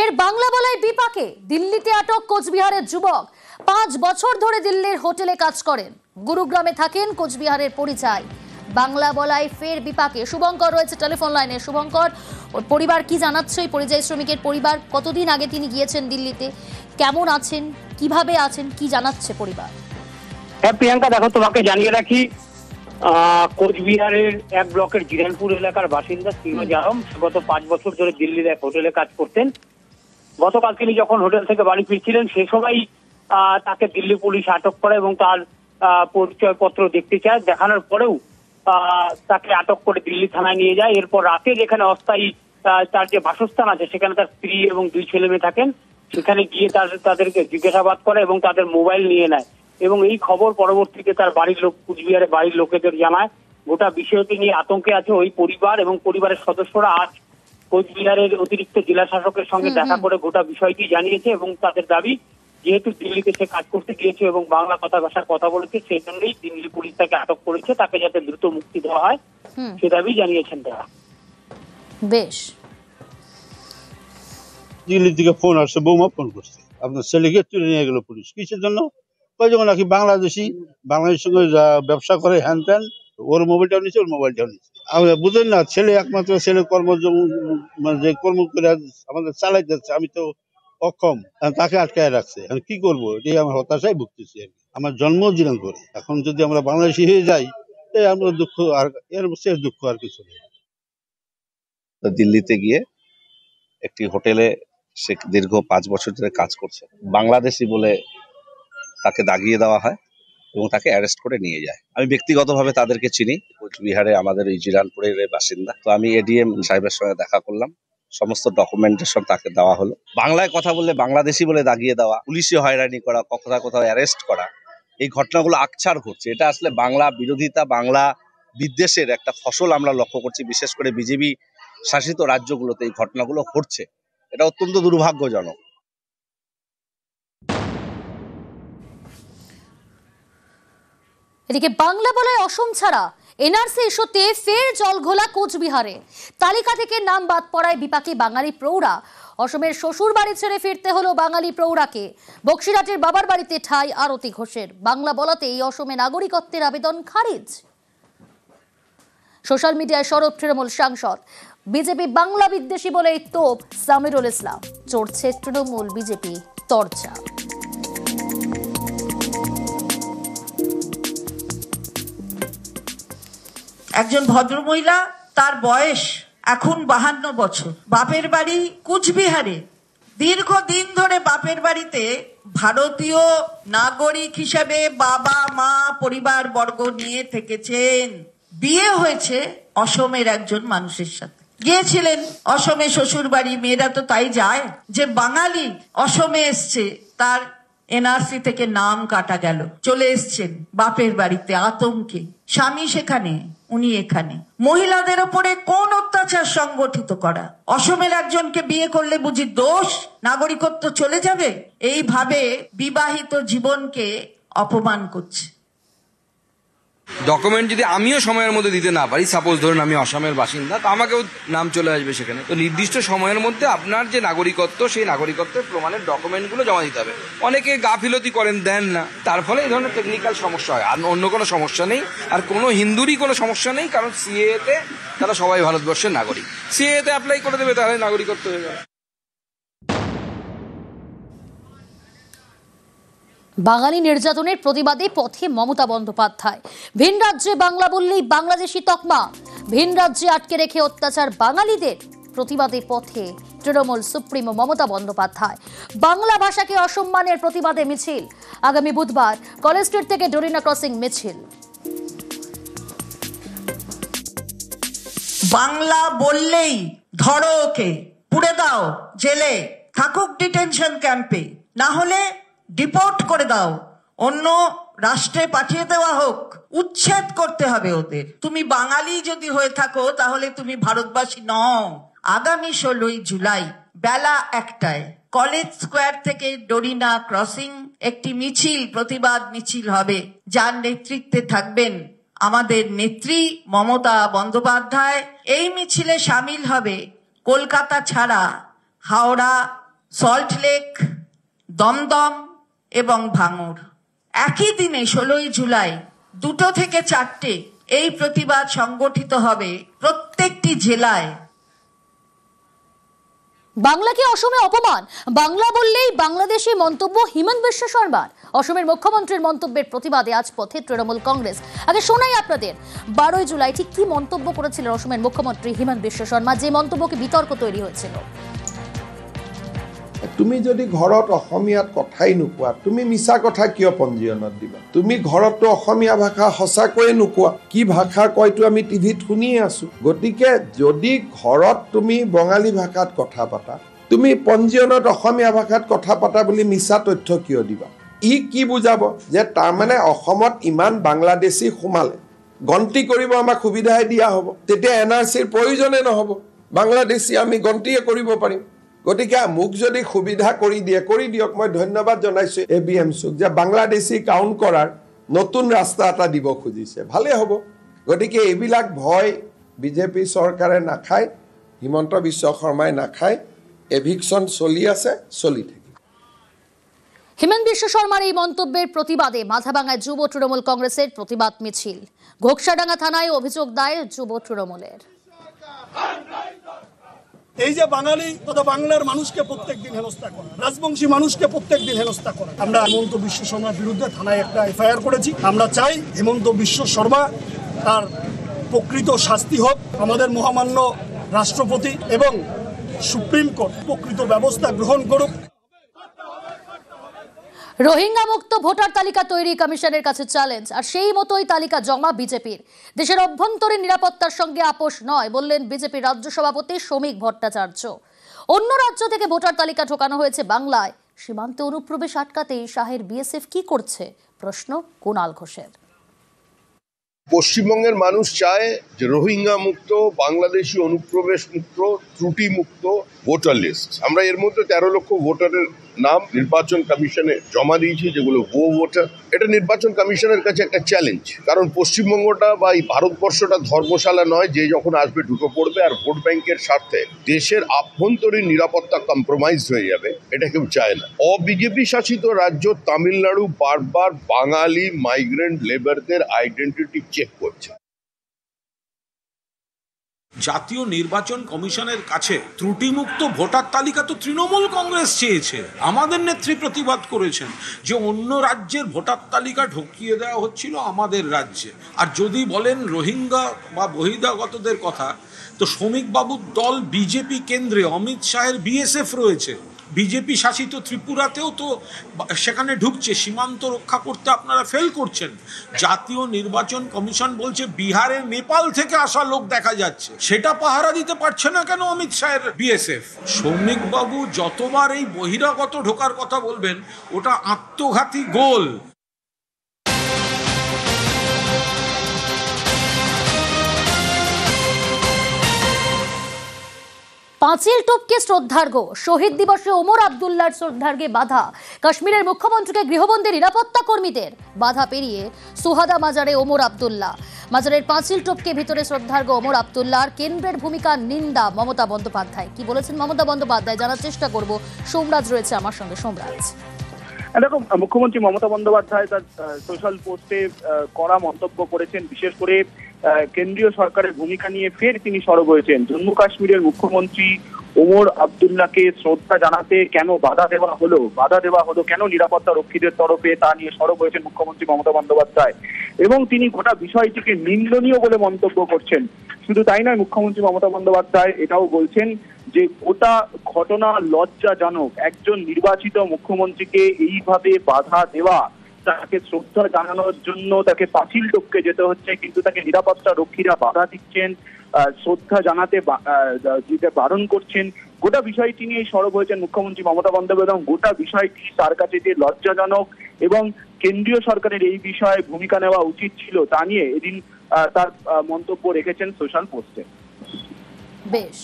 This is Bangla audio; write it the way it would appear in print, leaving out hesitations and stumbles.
ফের বাংলা বলায় বিপাকে দিল্লিতে আটক কোচবিহারের যুবক। 5 বছর ধরে দিল্লির হোটেলে কাজ করেন, গুরুগ্রামে থাকেন, কোচবিহারের পরিচয়। বাংলা বলায় ফের বিপাকে। শুভঙ্কর রয়েছে টেলিফোন লাইনে। শুভঙ্কর, ওর পরিবার কি জানাচ্ছে? ওই পরিযায়ী শ্রমিকের পরিবার কতদিন আগে তিনি গিয়েছেন দিল্লিতে, কেমন আছেন, কিভাবে আছেন, কি জানাচ্ছে পরিবার? হ্যাঁ প্রিয়াঙ্কা, দেখো তোমাকে জানিয়ে রাখি, কোচবিহারের এক ব্লকের জিরানপুর এলাকার বাসিন্দা সিরোজ আলম গত 5 বছর ধরে দিল্লির এক হোটেলে কাজ করতেন। গতকাল তিনি যখন হোটেল থেকে বাড়ি ফিরছিলেন সে সময় তাকে দিল্লি পুলিশ আটক করে এবং তার পরিচয়পত্র দেখতে চায়। দেখানোর পরেও তাকে আটক করে দিল্লি থানায় নিয়ে যায়। এরপর রাতে যেখানে অস্থায়ী তার যে বাসস্থান আছে সেখানে তার স্ত্রী এবং 2 ছেলে মেয়ে থাকেন, সেখানে গিয়ে তাদেরকে জিজ্ঞাসাবাদ করে এবং তাদের মোবাইল নিয়ে নেয়। এবং এই খবর পরবর্তীতে তার বাড়ির লোক, কুচবিহারের বাড়ির লোকেদের জানায়। গোটা বিষয়টি নিয়ে আতঙ্কে আছে ওই পরিবার এবং পরিবারের সদস্যরা। আজ কোচবিহারের অতিরিক্ত জেলা শাসকের সঙ্গে দেখা করে গোটা বিষয়টি জানিয়েছে এবং তাদের দাবি, যেহেতু দিল্লিতে সে কাজ করতে গিয়েছে এবং বাংলা ভাষার কথা বলেছে, সেই জন্যই দিল্লি পুলিশ তাকে আটক করেছে, তাকে যাতে দ্রুত মুক্তি দেওয়া হয় সে দাবি জানিয়েছেন তারা। বেশ, দিল্লি থেকে ফোন আসছে, বৌমা ফোন করছে, আপনার ছেলেকে তুলে নিয়ে গেল পুলিশ। কিসের জন্য? যখন নাকি বাংলাদেশের সঙ্গে ব্যবসা করে, হ্যান ত্যান, ওর মোবাইলটাও নিচ্ছে, ওর মোবাইলটাও নিচ্ছে। আমরা বুঝেন না, ছেলে একমাত্র ছেলে যে কর্ম করে আমাদের চালাই যাচ্ছে, আমি তো অক্ষম, তাকে আটকায় রাখছে। আমি কি করবো? এটাই আমার হতাশায় ভুগতেছি। আমার জন্ম জিরানপুরে, এখন যদি আমরা বাংলাদেশি হয়ে যাই, আমরা দুঃখ, আর এর শেষ দুঃখ আর কিছু নেই। দিল্লিতে গিয়ে একটি হোটেলে সে দীর্ঘ 5 বছর ধরে কাজ করছে। বাংলাদেশি বলে তাকে দাগিয়ে দেওয়া হয় এবং তাকে অ্যারেস্ট করে নিয়ে যায়। আমি ব্যক্তিগতভাবে তাদেরকে চিনি, কোচবিহারে আমাদের এই জিরানপুরের বাসিন্দা। তো আমি এডিএম সাহেবের সঙ্গে দেখা করলাম, সমস্ত ডকুমেন্টেশন তাকে দেওয়া হলো। বাংলায় কথা বললে বাংলাদেশি বলে দাগিয়ে দেওয়া, পুলিশে হয়রানি করা, কোথাও কোথাও অ্যারেস্ট করা, এই ঘটনাগুলো আকছার ঘটছে। এটা আসলে বাংলা বিরোধিতা, বাংলা বিদ্বেষের একটা ফসল আমরা লক্ষ্য করছি। বিশেষ করে বিজেপি শাসিত রাজ্যগুলোতে এই ঘটনাগুলো ঘটছে, এটা অত্যন্ত দুর্ভাগ্যজনক। এদিকে বাংলা বলায় অসম ছাড়া এনআরসি ইস্যুতে ফের জলঘোলা কোচবিহারে। তালিকা থেকে নাম বাদ পড়ায় বিপাকে বাঙালি প্রৌঢ়া। অসমের শ্বশুর বাড়ি ছেড়ে ফিরতে হলো বাঙালি প্রৌঢ়াকে। বক্সিরহাটের বাবার বাড়িতে ঠাঁই আরতি ঘোষের। বাংলা বলাতেই অসমে নাগরিকত্বের আবেদন খারিজ। সোশ্যাল মিডিয়ায় সরব তৃণমূল সাংসদ। বিজেপি বাংলা বিদ্বেষী বলেই তোপ সামিরুল ইসলাম। চড়ছে তৃণমূল বিজেপি তরজা। একজন ভদ্রমহিলা, তার বয়স এখন 52 বছর, বাপের বাড়ি কুচবিহারে। দীর্ঘদিন ধরে বাপের বাড়িতে ভারতীয় নাগরিক হিসেবে বাবা মা পরিবার বর্গ নিয়ে থেকেছেন। বিয়ে হয়েছে অসমের একজন মানুষের সাথে। গিয়েছিলেন অসমে শ্বশুর বাড়ি। মেয়েরা তো তাই যায়, যে বাঙালি অসমে এসছে, তার এনআরসি থেকে নাম কাটা গেল, চলে এসছেন বাপের বাড়িতে আতঙ্কে। স্বামী সেখানে, উনি এখানে। মহিলাদের ওপরে কোন অত্যাচার সংগঠিত করা? অসমের একজনকে বিয়ে করলে বুঝি দোষ, নাগরিকত্ব চলে যাবে? এইভাবে বিবাহিত জীবনকে অপমান করছে। ডকুমেন্ট যদি আমিও সময়ের মধ্যে দিতে না পারি, সাপোজ ধরুন আমি অসমের বাসিন্দা, তো আমাকেও নাম চলে আসবে সেখানে। তো নির্দিষ্ট সময়ের মধ্যে আপনার যে নাগরিকত্ব, সেই নাগরিকত্বের প্রমাণের ডকুমেন্টগুলো জমা দিতে হবে। অনেকে গাফিলতি করেন, দেন না, তার ফলে এই ধরনের টেকনিক্যাল সমস্যা হয়। আর অন্য কোনো সমস্যা নেই, আর কোনো হিন্দুরই কোনো সমস্যা নেই, কারণ সিএতে তারা সবাই ভারতবর্ষের নাগরিক। সিএতে অ্যাপ্লাই করে দেবে, তাহলে নাগরিকত্ব হয়ে যাবে। বাঙালি নির্যাতনের প্রতিবাদে পথে মমতা বন্দ্যোপাধ্যায়। ভিন রাজ্যে বাংলা বললেই বাংলাদেশি তকমা। ভিন রাজ্যে আটকে রেখে অত্যাচার বাঙালিদের প্রতিবাদে পথে তৃণমূল সুপ্রিমো মমতা বন্দ্যোপাধ্যায়। বাংলা ভাষাকে অসম্মানের প্রতিবাদে মিছিল। আগামী বুধবার কলেজ স্ট্রিট থেকে ডরিনা ক্রসিং মিছিল। বাংলা বললেই ধরো ওকে, পুড়ে দাও জেলে, থাকুক ডিটেনশন ক্যাম্পে, না হলে ডিপোর্ট করে দাও, অন্য রাষ্ট্রে পাঠিয়ে দেওয়া হোক, উচ্ছেদ করতে হবে ওদের। তুমি বাঙালি যদি হয়ে থাকো তাহলে তুমি ভারতবাসী নও। আগামী 16ই জুলাই বেলা 1টায় কলেজ স্কোয়ার থেকে ডরিনা ক্রসিং একটি মিছিল, প্রতিবাদ মিছিল হবে, যার নেতৃত্বে থাকবেন আমাদের নেত্রী মমতা বন্দ্যোপাধ্যায়। এই মিছিলে সামিল হবে কলকাতা ছাড়া হাওড়া, সল্টলেক, দমদম এবং ভাঙড়। একই দিনে 16ই জুলাই 2 থেকে 4টে এই প্রতিবাদ সংগঠিত হবে প্রত্যেকটি জেলায়। বাংলাকে অসমে অপমান, বাংলা বললেই বাংলাদেশি মন্তব্য হিমন্ত বিশ্ব শর্মার। অসমের মুখ্যমন্ত্রীর মন্তব্যের প্রতিবাদে আজ পথে তৃণমূল কংগ্রেস। আগে শোনাই আপনাদের 12ই জুলাই ঠিক কি মন্তব্য করেছিলেন অসমের মুখ্যমন্ত্রী হিমন্ত বিশ্ব শর্মা, যে মন্তব্যকে বিতর্ক তৈরি হয়েছিল। তুমি যদি ঘৰত অসমীয়াত কথাই নোকোৱা, তুমি মিছা কথা কিয় পঞ্জীয়নত দিবা? তুমি ঘৰততো অসমীয়া ভাষা সঁচাকৈয়ে নোকোৱা, কি ভাষা কয়তো আমি টিভিত শুনিয়ে আছো। গতিকে যদি ঘৰত তুমি বঙালী ভাষাত কথা পাতা, তুমি পঞ্জীয়নত অসমীয়া ভাষাত কথা পাতা বুলি মিছা তথ্য কিয় দিবা? ই কি বুজাব যে তাৰমানে অসমত ইমান বাংলাদেশী সোমালে গন্তি কৰিব আমাক সুবিধাই দিয়া হ'ব, তেতিয়া NRCৰ প্ৰয়োজনে নহ'ব, বাংলাদেশী আমি গন্তিয়ে কৰিব পাৰিম। গতিকে মোক যদি সুবিধা কৰি দিয়ক। মই ধন্যবাদ জনাইছো ABMCক যে বাংলাদেশী কাউণ্ট কৰাৰ নতুন ৰাস্তা এটা দিব খুজিছে, ভালে হ'ব। গতিকে এইবিলাক ভয় বিজেপি চৰকাৰে নাখায়, হিমন্ত বিশ্ব শৰ্মাই নাখায়। এভিকশন চলি আছে, চলি থাকে। হিমন্ত বিশ্ব শর্মার এই মন্তব্যের প্রতিবাদে মাথাভাঙায় যুব তৃণমূল কংগ্রেসের প্রতিবাদ মিছিল। ঘোকসাডাঙ্গা থানায় অভিযোগ দায়ের যুব তৃণমূলের। এই যে বাঙালি তথা বাংলার মানুষকে প্রত্যেকদিন হেনস্থা করা, রাজবংশী মানুষকে প্রত্যেকদিন হেনস্থা করা, আমরা হিমন্ত বিশ্ব শর্মার বিরুদ্ধে থানায় একটা FIR করেছি। আমরা চাই হিমন্ত বিশ্ব শর্মা তার প্রকৃত শাস্তি হোক, আমাদের মহামান্য রাষ্ট্রপতি এবং সুপ্রিম কোর্ট প্রকৃত ব্যবস্থা গ্রহণ করুক। রোহিঙ্গা মুক্ত ভোটার তালিকা তৈরি কমিশনের কাছে চ্যালেঞ্জ, আর সেই মতোই তালিকা জমা বিজেপির। দেশের অভ্যন্তরীণ নিরাপত্তার সঙ্গে আপোষ নয় বললেন বিজেপির রাজ্য সভাপতি শ্রমিক ভট্টাচার্য। অন্য রাজ্য থেকে ভোটার তালিকা ঢোকানো হয়েছে বাংলায়, সীমান্তে অনুপ্রবেশ আটকাতেই শাহের BSF কি করছে, প্রশ্ন কুণাল ঘোষের। পশ্চিমবঙ্গের মানুষ চায় যে রোহিঙ্গা মুক্ত, বাংলাদেশি অনুপ্রবেশ মুক্ত, ত্রুটি মুক্ত ভোটার লিস্ট। আমরা এর মধ্যে 13 লক্ষ ভোটারের নাম নির্বাচন কমিশনে জমা দিয়েছি, যেগুলো ভোটার। এটা নির্বাচন কমিশনের কাছে একটা চ্যালেঞ্জ, কারণ পশ্চিমবঙ্গটা বা এই ভারতবর্ষটা ধর্মশালা নয় যে যখন আসবে ঢুকে পড়বে আর ভোট ব্যাংকের স্বার্থে দেশের আভ্যন্তরীণ নিরাপত্তা কম্প্রোমাইজ হয়ে যাবে, এটা কেউ চায় না। অবিজেপি শাসিত রাজ্য তামিলনাড়ু বারবার বাঙালি মাইগ্রেন্ট লেবারদের আইডেন্টিটি চেক করছে। জাতীয় নির্বাচন কমিশনের কাছে ত্রুটিমুক্ত ভোটার তালিকা তো তৃণমূল কংগ্রেস চেয়েছে, আমাদের নেত্রী প্রতিবাদ করেছেন যে অন্য রাজ্যের ভোটার তালিকা ঢুকিয়ে দেওয়া হচ্ছিল আমাদের রাজ্যে। আর যদি বলেন রোহিঙ্গা বা বহিরাগতদের কথা, তো শ্রমিকবাবুর দল বিজেপি কেন্দ্রে অমিত শাহের BSF রয়েছে। বিজেপি শাসিত ত্রিপুরাতেও তো সেখানে ঢুকছে, সীমান্ত রক্ষা করতে আপনারা ফেল করছেন। জাতীয় নির্বাচন কমিশন বলছে বিহারের নেপাল থেকে আসা লোক দেখা যাচ্ছে, সেটা পাহারা দিতে পারছে না কেন অমিত শাহের BSF? শ্রমিকবাবু যতবার এই বহিরাগত ঢোকার কথা বলবেন, ওটা আত্মঘাতী গোল। পাঁচিল টপকে শ্রদ্ধার্ঘ্য, শহীদ দিবসে ওমর আবদুল্লার শ্রদ্ধার্ঘ্যে বাধা। কাশ্মীরের মুখ্যমন্ত্রীকে গৃহবন্দী নিরাপত্তা কর্মীদের, বাধা পেরিয়ে সুহাদা মাজারে ওমর আবদুল্লা। মাজারের পাঁচিল টপকে ভিতরে শ্রদ্ধার্ঘ্য ওমর আবদুল্লার কেন্দ্রের ভূমিকা নিন্দা মমতা বন্দ্যোপাধ্যায়। কি বলেছেন মমতা বন্দ্যোপাধ্যায় জানার চেষ্টা করব, সোমরাজ রয়েছে আমার সঙ্গে। সোমরাজ, দেখো, মুখ্যমন্ত্রী মমতা বন্দ্যোপাধ্যায় তার সোশ্যাল পোস্টে কড়া মন্তব্য করেছেন। বিশেষ করে কেন্দ্রীয় সরকারের ভূমিকা নিয়ে ফের তিনি সরব হয়েছেন। জম্মু কাশ্মীরের মুখ্যমন্ত্রী ওমর আবদুল্লাহকে শ্রদ্ধা জানাতে কেন বাধা দেওয়া হলো কেন নিরাপত্তা রক্ষীদের তরফে, তা নিয়ে সরব হয়েছেন মুখ্যমন্ত্রী মমতা বন্দ্যোপাধ্যায়। এবং তিনি গোটা বিষয়টিকে নিন্দনীয় বলে মন্তব্য করছেন। শুধু তাই নয়, মুখ্যমন্ত্রী মমতা বন্দ্যোপাধ্যায় এটাও বলছেন যে গোটা ঘটনা লজ্জাজনক। একজন নির্বাচিত মুখ্যমন্ত্রীকে এইভাবে বাধা দেওয়া, তাকে শ্রদ্ধা জানানোর জন্য তাকে পাঁচিল টপকে যেতে হচ্ছে, কিন্তু তাকে নিরাপত্তা রক্ষীরা বাধা দিচ্ছেন, শ্রদ্ধা জানাতে বারণ করছেন। গোটা বিষয়টি নিয়ে সরব হয়েছেন মুখ্যমন্ত্রী মমতা বন্দ্যোপাধ্যায়। গোটা বিষয়টি তার কাছে যে লজ্জাজনক এবং কেন্দ্রীয় সরকারের এই বিষয়ে ভূমিকা নেওয়া উচিত ছিল, তা নিয়ে এদিন তার মন্তব্য রেখেছেন সোশ্যাল পোস্টে। বেশ।